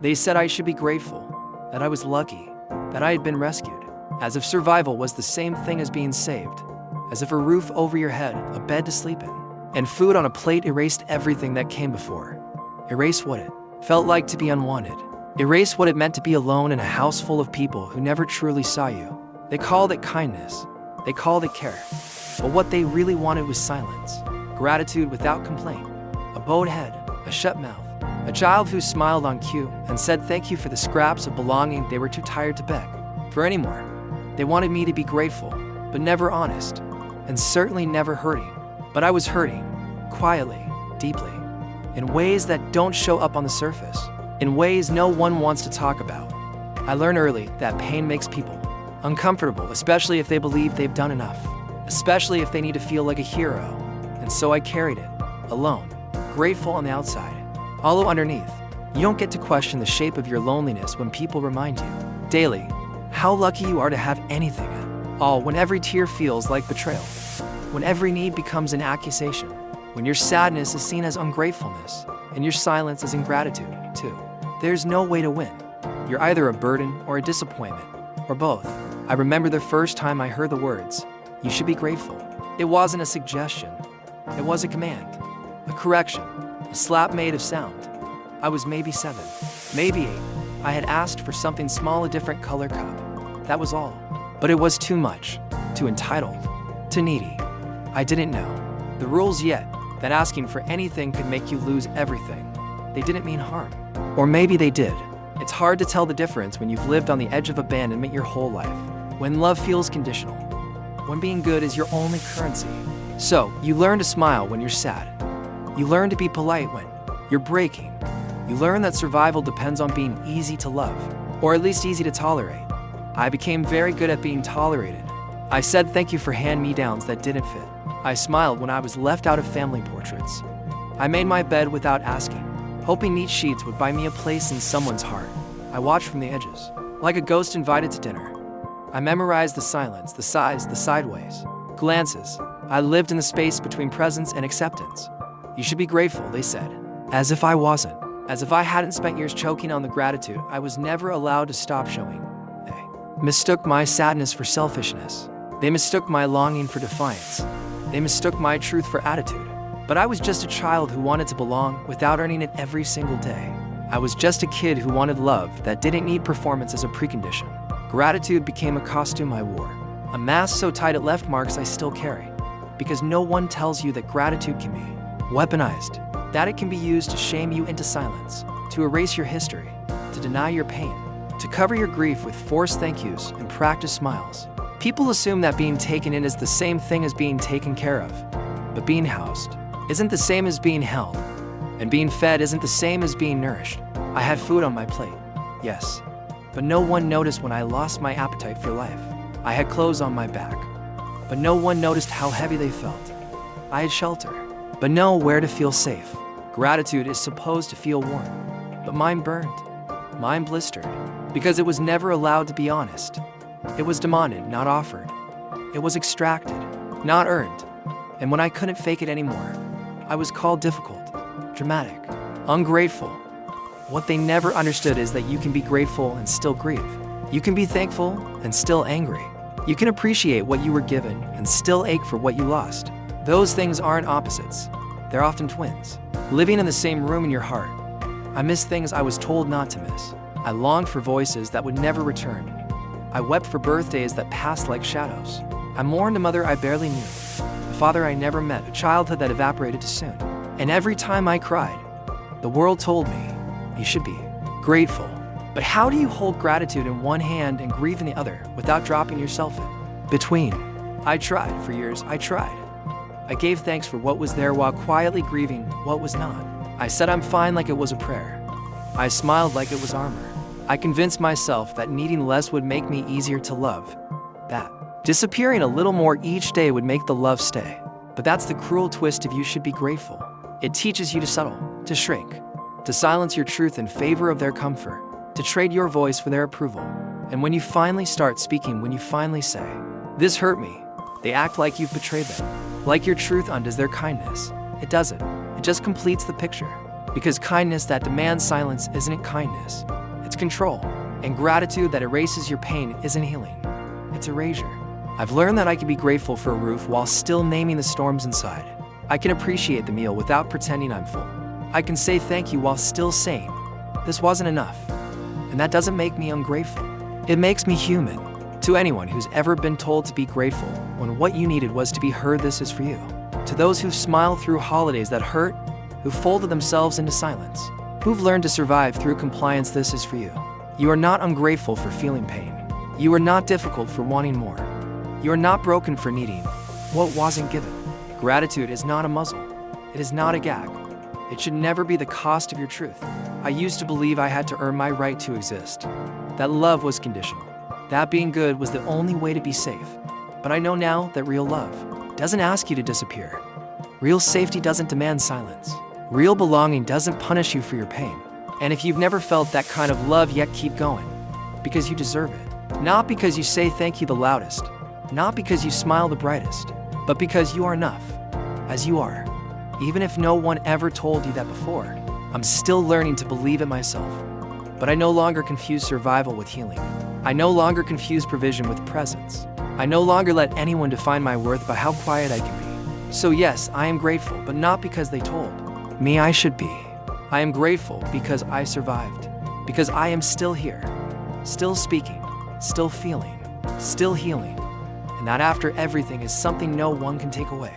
They said I should be grateful, that I was lucky, that I had been rescued, as if survival was the same thing as being saved, as if a roof over your head, a bed to sleep in, and food on a plate erased everything that came before. Erased what it felt like to be unwanted. Erased what it meant to be alone in a house full of people who never truly saw you. They called it kindness. They called it care. But what they really wanted was silence. Gratitude without complaint. A bowed head, a shut mouth. A child who smiled on cue and said thank you for the scraps of belonging they were too tired to beg for anymore. They wanted me to be grateful, but never honest, and certainly never hurting. But I was hurting, quietly, deeply, in ways that don't show up on the surface, in ways no one wants to talk about. I learned early that pain makes people uncomfortable, especially if they believe they've done enough, especially if they need to feel like a hero. And so I carried it, alone, grateful on the outside, hollow underneath. You don't get to question the shape of your loneliness when people remind you, daily, how lucky you are to have anything at all, when every tear feels like betrayal, when every need becomes an accusation, when your sadness is seen as ungratefulness, and your silence is ingratitude, too. There's no way to win. You're either a burden or a disappointment, or both. I remember the first time I heard the words, "You should be grateful." It wasn't a suggestion. It was a command, a correction, a slap made of sound. I was maybe 7, maybe 8. I had asked for something small, a different color cup. That was all. But it was too much, too entitled, too needy. I didn't know the rules yet, that asking for anything could make you lose everything. They didn't mean harm. Or maybe they did. It's hard to tell the difference when you've lived on the edge of abandonment your whole life, when love feels conditional, when being good is your only currency. So, you learn to smile when you're sad. You learn to be polite when you're breaking. You learn that survival depends on being easy to love, or at least easy to tolerate. I became very good at being tolerated. I said thank you for hand-me-downs that didn't fit. I smiled when I was left out of family portraits. I made my bed without asking, hoping neat sheets would buy me a place in someone's heart. I watched from the edges, like a ghost invited to dinner. I memorized the silence, the sighs, the sideways glances. I lived in the space between presence and acceptance. You should be grateful, they said, as if I wasn't, as if I hadn't spent years choking on the gratitude I was never allowed to stop showing. They mistook my sadness for selfishness. They mistook my longing for defiance. They mistook my truth for attitude. But I was just a child who wanted to belong without earning it every single day. I was just a kid who wanted love that didn't need performance as a precondition. Gratitude became a costume I wore, a mask so tight it left marks I still carry. Because no one tells you that gratitude can be weaponized, that it can be used to shame you into silence, to erase your history, to deny your pain, to cover your grief with forced thank yous and practice smiles. People assume that being taken in is the same thing as being taken care of. But being housed isn't the same as being held. And being fed isn't the same as being nourished. I had food on my plate, yes. But no one noticed when I lost my appetite for life. I had clothes on my back, but no one noticed how heavy they felt. I had shelter, but nowhere to feel safe. Gratitude is supposed to feel warm, but mine burned, mine blistered, because it was never allowed to be honest. It was demanded, not offered. It was extracted, not earned. And when I couldn't fake it anymore, I was called difficult, dramatic, ungrateful. What they never understood is that you can be grateful and still grieve. You can be thankful and still angry. You can appreciate what you were given and still ache for what you lost. Those things aren't opposites. They're often twins, living in the same room in your heart. I missed things I was told not to miss. I longed for voices that would never return. I wept for birthdays that passed like shadows. I mourned a mother I barely knew, a father I never met, a childhood that evaporated too soon. And every time I cried, the world told me, you should be grateful. But how do you hold gratitude in one hand and grieve in the other without dropping yourself in between? I tried for years, I tried. I gave thanks for what was there while quietly grieving what was not. I said I'm fine like it was a prayer. I smiled like it was armor. I convinced myself that needing less would make me easier to love, that disappearing a little more each day would make the love stay. But that's the cruel twist of you should be grateful. It teaches you to settle, to shrink, to silence your truth in favor of their comfort, to trade your voice for their approval. And when you finally start speaking, when you finally say, "This hurt me," they act like you've betrayed them, like your truth undoes their kindness. It doesn't. It just completes the picture. Because kindness that demands silence isn't kindness, it's control. And gratitude that erases your pain isn't healing, it's erasure. I've learned that I can be grateful for a roof while still naming the storms inside. I can appreciate the meal without pretending I'm full. I can say thank you while still saying, this wasn't enough. And that doesn't make me ungrateful. It makes me human. To anyone who's ever been told to be grateful when what you needed was to be heard, this is for you. To those who've smiled through holidays that hurt, who folded themselves into silence, who've learned to survive through compliance, this is for you. You are not ungrateful for feeling pain. You are not difficult for wanting more. You are not broken for needing what wasn't given. Gratitude is not a muzzle. It is not a gag. It should never be the cost of your truth. I used to believe I had to earn my right to exist, that love was conditional, that being good was the only way to be safe. But I know now that real love doesn't ask you to disappear. Real safety doesn't demand silence. Real belonging doesn't punish you for your pain. And if you've never felt that kind of love yet, keep going. Because you deserve it. Not because you say thank you the loudest. Not because you smile the brightest. But because you are enough. As you are. Even if no one ever told you that before. I'm still learning to believe it myself. But I no longer confuse survival with healing. I no longer confuse provision with presence. I no longer let anyone define my worth by how quiet I can be. So yes, I am grateful, but not because they told me I should be. I am grateful because I survived, because I am still here, still speaking, still feeling, still healing, and that after everything is something no one can take away.